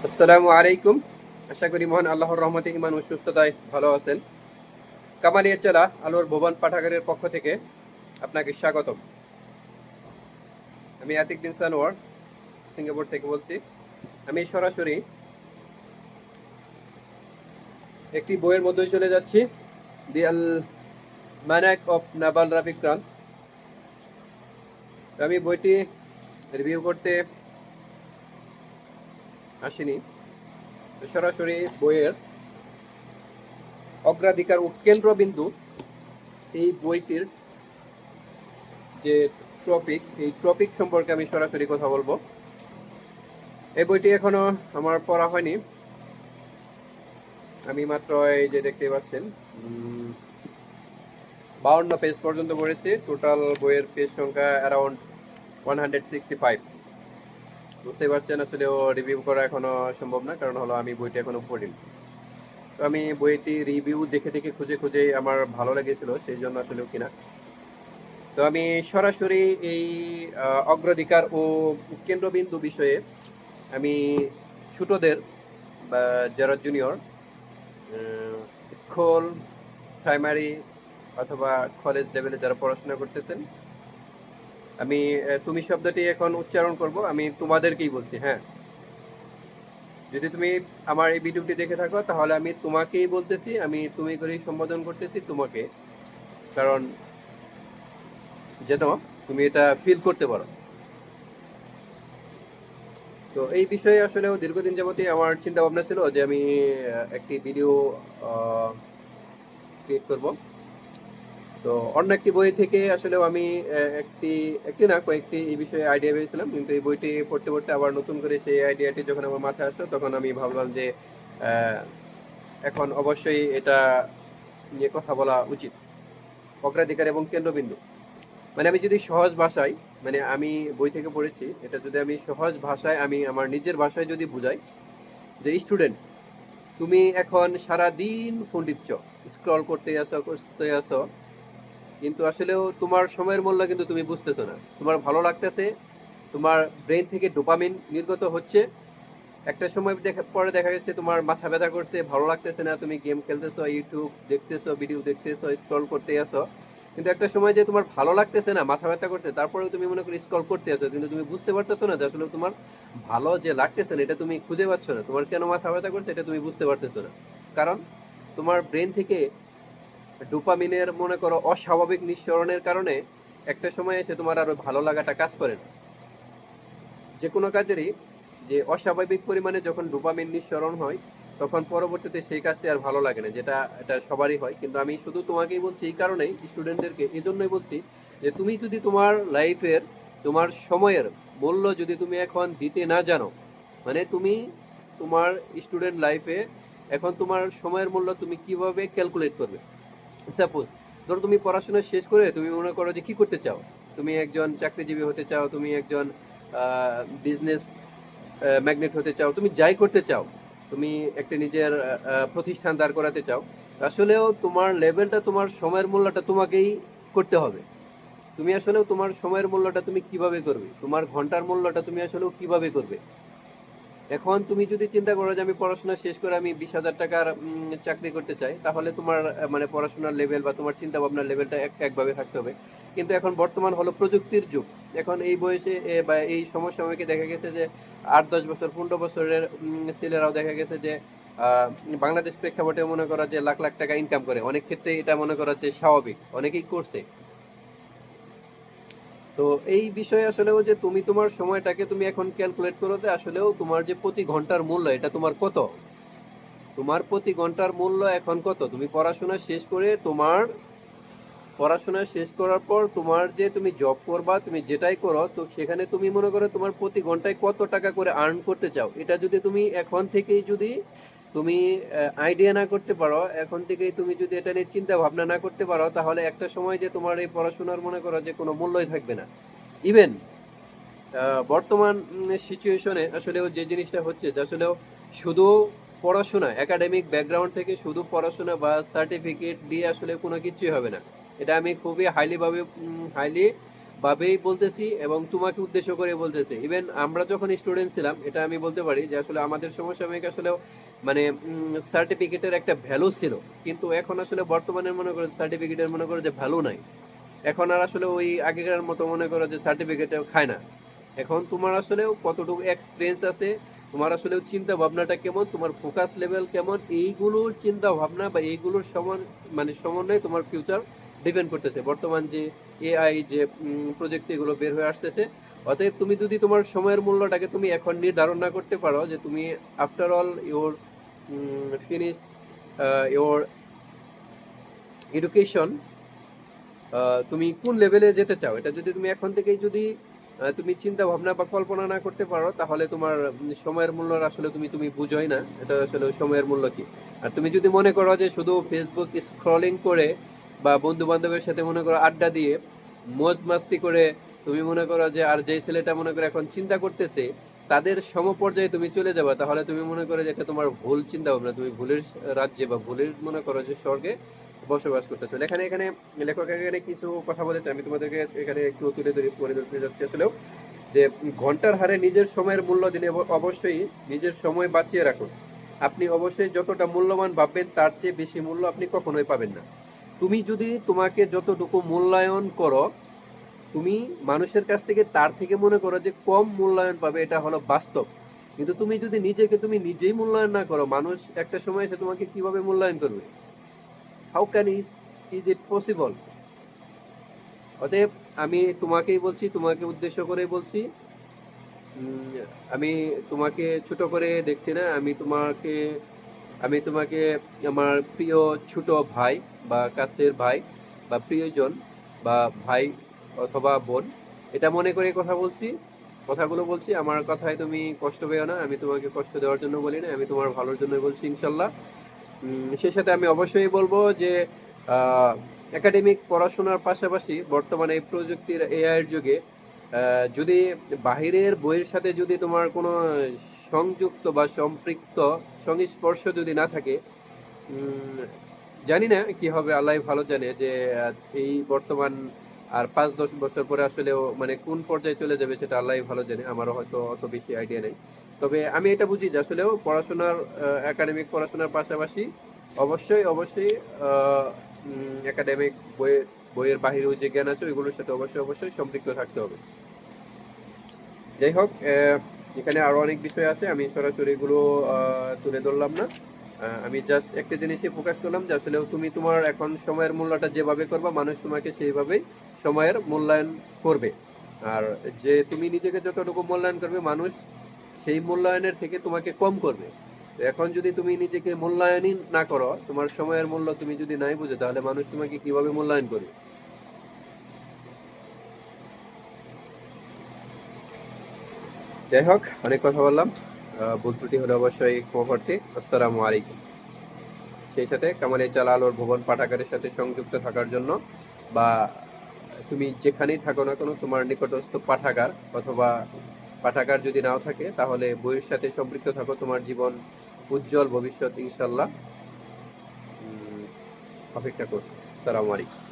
আসসালামু আলাইকুম। আশা করি মহান আল্লাহর রহমতে ইমান ও সুস্থতায় ভালো আছেন। কামালিয়া জেলা আলোর ভুবন পাঠাগারের পক্ষ থেকে আপনাকে স্বাগতম। আমি আতিক বিন সানোয়ার সিঙ্গাপুর থেকে বলছি। আমি সরাসরি একটি বইয়ের মধ্যে চলে যাচ্ছি, দি আল মানাক অফ নাবাল রাবিক্রান্ত। আমি বইটি রিভিউ করতে আসিনি, সরাসরি বইয়ের অগ্রাধিকার ও কেন্দ্রবিন্দু এই বইটির যে টপিক, এই টপিক সম্পর্কে আমি সরাসরি কথা বলবো। এই বইটি এখনো আমার পড়া হয়নি। আমি মাত্র এই যে দেখতে পাচ্ছেন 52 পেজ পর্যন্ত পড়েছি। টোটাল বইয়ের পেজ সংখ্যা অ্যারাউন্ড 165। বুঝতেই পারছেন আসলে রিভিউ করা এখনো সম্ভব না, কারণ হলো আমি বইটি এখনো পড়িনি। তো আমি বইটি রিভিউ দেখে দেখে খুঁজে খুঁজে আমার ভালো লেগেছিল, সেই জন্য আসলে কিনা। তো আমি সরাসরি এই অগ্রাধিকার ও কেন্দ্রবিন্দু বিষয়ে আমি ছোটদের বা যারা জুনিয়র স্কুল, প্রাইমারি অথবা কলেজ লেভেলে যারা পড়াশোনা করতেছেন, আমি তুমি শব্দটি এখন উচ্চারণ করব। আমি তোমাদেরকেই বলছি, হ্যাঁ। যদি তুমি আমার এই ভিডিওটি দেখে থাকো তাহলে আমি তোমাকেই বলতেছি, আমি তুমি করেই সম্বোধন করতেছি তোমাকে, কারণ যেন তুমি এটা ফিল করতে পারো। তো এই বিষয়ে আসলেও দীর্ঘদিন যাবতই আমার চিন্তা ভাবনা ছিল যে আমি একটি ভিডিও ক্রিয়েট করব। তো অন্য একটি বই থেকে আসলেও আমি একটি একটি না কয়েকটি এই বিষয়ে আইডিয়া পেয়েছিলাম, কিন্তু এই বইটি পড়তে পড়তে আবার নতুন করে সেই আইডিয়াটি যখন আমার মাথায় আসলো, তখন আমি ভাবলাম যে এখন অবশ্যই এটা নিয়ে কথা বলা উচিত। অগ্রাধিকার এবং কেন্দ্রবিন্দু মানে আমি যদি সহজ ভাষায়, মানে আমি বই থেকে পড়েছি, এটা যদি আমি সহজ ভাষায় আমি আমার নিজের ভাষায় যদি বুঝাই, যে স্টুডেন্ট তুমি এখন সারা দিন ফোন টিপছ, স্ক্রল করতে আসো, কিন্তু আসলেও তোমার সময়ের মূল্য কিন্তু তুমি বুঝতেছো না। তোমার ভালো লাগতেছে, তোমার ব্রেন থেকে ডোপামিন নির্গত হচ্ছে, একটা সময় পরে দেখা গেছে তোমার মাথা ব্যথা করছে, ভালো লাগতেছে না, তুমি গেম খেলতেছো, ইউটিউব দেখতেছো, ভিডিও দেখতেছো, স্ক্রল করতে আসো, কিন্তু একটা সময় যে তোমার ভালো লাগতেছে না, মাথা ব্যথা করছে, তারপরেও তুমি মনে করি স্ক্রল করতে আসো, কিন্তু তুমি বুঝতে পারতেছো না যে আসলে তোমার ভালো যে লাগতেছে না এটা তুমি খুঁজে পাচ্ছ না, তোমার কেন মাথা ব্যথা করছে এটা তুমি বুঝতে পারতেছো না। কারণ তোমার ব্রেন থেকে ডোপামিনের মনে করো অস্বাভাবিক নিঃসরণের কারণে একটা সময় এসে তোমার আরো ভালো লাগাটা কাজ করে না। যে কোনো কাজেরই যে অস্বাভাবিক পরিমাণে যখন ডোপামিন নিঃসরণ হয়, তখন পরবর্তীতে সেই কাজটি আর ভালো লাগে না, যেটা এটা সবারই হয়। কিন্তু আমি শুধু তোমাকেই বলছি এই কারণেই, স্টুডেন্টদেরকে এই জন্যই বলছি যে তুমি যদি তোমার লাইফের, তোমার সময়ের মূল্য যদি তুমি এখন দিতে না জানো, মানে তুমি তোমার স্টুডেন্ট লাইফে এখন তোমার সময়ের মূল্য তুমি কিভাবে ক্যালকুলেট করবে। সাপোজ ধরো তুমি পড়াশোনা শেষ করে তুমি মনে করো যে কি করতে চাও, তুমি একজন চাকরিজীবী হতে চাও, তুমি একজন বিজনেস ম্যাগনেট হতে চাও, তুমি যাই করতে চাও, তুমি একটা নিজের প্রতিষ্ঠান দাঁড় করাতে চাও, আসলেও তোমার লেভেলটা, তোমার সময়ের মূল্যটা তোমাকেই করতে হবে। তুমি আসলেও তোমার সময়ের মূল্যটা তুমি কিভাবে করবে, তোমার ঘন্টার মূল্যটা তুমি আসলেও কিভাবে করবে। এখন তুমি যদি চিন্তা করো যে আমি পড়াশোনা শেষ করে আমি 20,000 টাকার চাকরি করতে চাই, তাহলে তোমার মানে পড়াশোনার লেভেল বা তোমার চিন্তা ভাবনার লেভেলটা একভাবে থাকতে হবে। কিন্তু এখন বর্তমান হলো প্রযুক্তির যুগ। এখন এই বয়সে বা এই সমসাময়িকে দেখা গেছে যে 8-10 বছর 15 বছরের ছেলেরাও দেখা গেছে যে বাংলাদেশ প্রেক্ষাপটে মনে করা যে লাখ লাখ টাকা ইনকাম করে, অনেক ক্ষেত্রে এটা মনে করা যে স্বাভাবিক, অনেকেই করছে। তো এই বিষয়ে আসলেও যে তুমি তোমার সময়টাকে তুমি এখন ক্যালকুলেট করো যে আসলেও তোমার যে প্রতি ঘন্টার মূল্য এটা তোমার কত, তোমার প্রতি ঘন্টার মূল্য এখন কত। তুমি পড়াশোনা শেষ করে, তোমার পড়াশোনা শেষ করার পর তোমার যে তুমি জব করবা, তুমি যেটাই করো, তো সেখানে তুমি মনে করো তোমার প্রতি ঘন্টায় কত টাকা করে আর্ন করতে চাও, এটা যদি তুমি এখন থেকেই যদি তুমি আইডিয়া না করতে পারো, এখন থেকেই তুমি যদি এটা নিয়ে চিন্তা ভাবনা না করতে পারো, তাহলে একটা সময় যে তোমার এই পড়াশোনার মনে করো যে কোনো মূল্যই থাকবে না। ইভেন বর্তমান সিচুয়েশনে আসলেও যে জিনিসটা হচ্ছে যে আসলেও শুধু পড়াশোনা, একাডেমিক ব্যাকগ্রাউন্ড থেকে শুধু পড়াশোনা বা সার্টিফিকেট দিয়ে আসলে কোনো কিছুই হবে না। এটা আমি খুবই হাইলি ভাবেই বলতেছি এবং তোমাকে উদ্দেশ্য করে বলতেছি। ইভেন আমরা যখন স্টুডেন্ট ছিলাম, এটা আমি বলতে পারি যে আসলে আমাদের সমসাময়িক আসলেও মানে সার্টিফিকেটের একটা ভ্যালু ছিল, কিন্তু এখন আসলে বর্তমানে মনে করো সার্টিফিকেটের মনে করো যে ভ্যালু নাই। এখন আর আসলে ওই আগেকার মতো মনে করো যে সার্টিফিকেটে খায় না। এখন তোমার আসলেও কতটুকু এক্সপিরিয়েন্স আছে, তোমার আসলেও চিন্তা ভাবনাটা কেমন, তোমার ফোকাস লেভেল কেমন, এইগুলোর চিন্তা ভাবনা বা এইগুলোর সমান মানে সমন্বয়ে তোমার ফিউচার ডিপেন্ড করতেছে। বর্তমান যে এআই যে প্রযুক্তিগুলো বের হয়ে আসতেছে, অতএব তুমি যদি তোমার সময়ের মূল্যটাকে তুমি এখন নির্ধারণ না করতে পারো যে তুমি after all your finish your education, তুমি কোন লেভেলে যেতে চাও, এটা যদি তুমি এখন থেকেই যদি তুমি চিন্তা ভাবনা বা কল্পনা না করতে পারো, তাহলে তোমার সময়ের মূল্য আসলে তুমি তুমি বুঝোই না এটা আসলে সময়ের মূল্য কি। আর তুমি যদি মনে করো যে শুধু ফেসবুক স্ক্রলিং করে বা বন্ধু বান্ধবের সাথে মনে করো আড্ডা দিয়ে মজ মাস্তি করে তুমি মনে করো যে আর যে ছেলেটা মনে করো এখন চিন্তা করতেছে তাদের সমপর্যায়ে তুমি চলে যাবে, তাহলে তুমি মনে করো যে এটা তোমার ভুল চিন্তা ভাবনা, তুমি ভুলের রাজ্যে বা ভুলের মনে করো যে স্বর্গে বসবাস করতেছো। এখানে এখানে লেখক এখানে কিছু কথা বলেছে, আমি তোমাদেরকে এখানে একটু তুলে ধরে করে ধরতে যাচ্ছি আসলেও, যে ঘন্টার হারে নিজের সময়ের মূল্য দিলে অবশ্যই নিজের সময় বাঁচিয়ে রাখুন। আপনি অবশ্যই যতটা মূল্যবান ভাববেন তার চেয়ে বেশি মূল্য আপনি কখনোই পাবেন না। তুমি যদি তোমাকে যতটুকু মূল্যায়ন করো, তুমি মানুষের কাছ থেকে তার থেকে মনে করো যে কম মূল্যায়ন পাবে, এটা হলো বাস্তব। কিন্তু তুমি যদি নিজেকে তুমি নিজেই মূল্যায়ন না করো, মানুষ একটা সময় এসে তোমাকে কিভাবে মূল্যায়ন করবে? How can is it possible? অতএব আমি তোমাকেই বলছি, তোমাকে উদ্দেশ্য করে বলছি, আমি তোমাকে ছোট করে দেখছি না, আমি তোমাকে আমার প্রিয় ছোট ভাই বা কাছের ভাই বা প্রিয়জন বা ভাই অথবা বোন, এটা মনে করে কথা বলছি, কথাগুলো বলছি। আমার কথায় তুমি কষ্ট পেও না, আমি তোমাকে কষ্ট দেওয়ার জন্য বলি না, আমি তোমার ভালোর জন্য বলছি ইনশাল্লাহ। সেই সাথে আমি অবশ্যই বলবো যে একাডেমিক পড়াশোনার পাশাপাশি বর্তমানে এই প্রযুক্তির এআই এর যুগে যদি বাহিরের বইয়ের সাথে যদি তোমার কোনো সংযুক্ত বা সম্পৃক্ত সংস্পর্শ যদি না থাকে, উম, জানি না কি হবে, আল্লাহ ভালো জানে যে এই বর্তমান আর 5-10 বছর পরে আসলেও মানে কোন পর্যায়ে চলে যাবে সেটা আল্লাহ ভালো জানে, আমারও হয়তো অত বেশি আইডিয়া নেই। তবে আমি এটা বুঝি যে আসলেও পড়াশোনার একাডেমিক পড়াশোনার পাশাপাশি অবশ্যই অবশ্যই একাডেমিক বইয়ের বইয়ের বাহিরেও যে জ্ঞান আছে ওইগুলোর সাথে অবশ্যই অবশ্যই সম্পৃক্ত থাকতে হবে। যাই হোক, এখানে আরো অনেক বিষয় আছে, আমি সরাসরি এগুলো তুলে ধরলাম না। আমি জাস্ট একটা জিনিসে ফোকাস করলাম যে আসলে তুমি তোমার এখন সময়ের মূল্যটা যেভাবে করবা, মানুষ তোমাকে সেইভাবেই সময়ের মূল্যায়ন করবে। আর যে তুমি নিজেকে যতটুকু মূল্যায়ন করবে, মানুষ সেই মূল্যায়নের থেকে তোমাকে কম করবে। তো এখন যদি তুমি নিজেকে মূল্যায়নই না করো, তোমার সময়ের মূল্য তুমি যদি নাই বুঝো, তাহলে মানুষ তোমাকে কিভাবে মূল্যায়ন করবে? যাই হোক, অনেক কথা বললাম, ভুল ত্রুটি হলে অবশ্যই ক্ষমা প্রার্থী। আসসালামু আলাইকুম। সেই সাথে কামালিয়া আলোর ভুবন পাঠাগারের সাথে সংযুক্ত থাকার জন্য বা তুমি যেখানেই থাকো না কেন, তোমার নিকটস্থ পাঠাগার অথবা পাঠাগার যদি নাও থাকে, তাহলে বইয়ের সাথে সম্পৃক্ত থাকো, তোমার জীবন উজ্জ্বল ভবিষ্যৎ ইনশাল্লাহ অপেক্ষা করছে। আসসালামু আলাইকুম।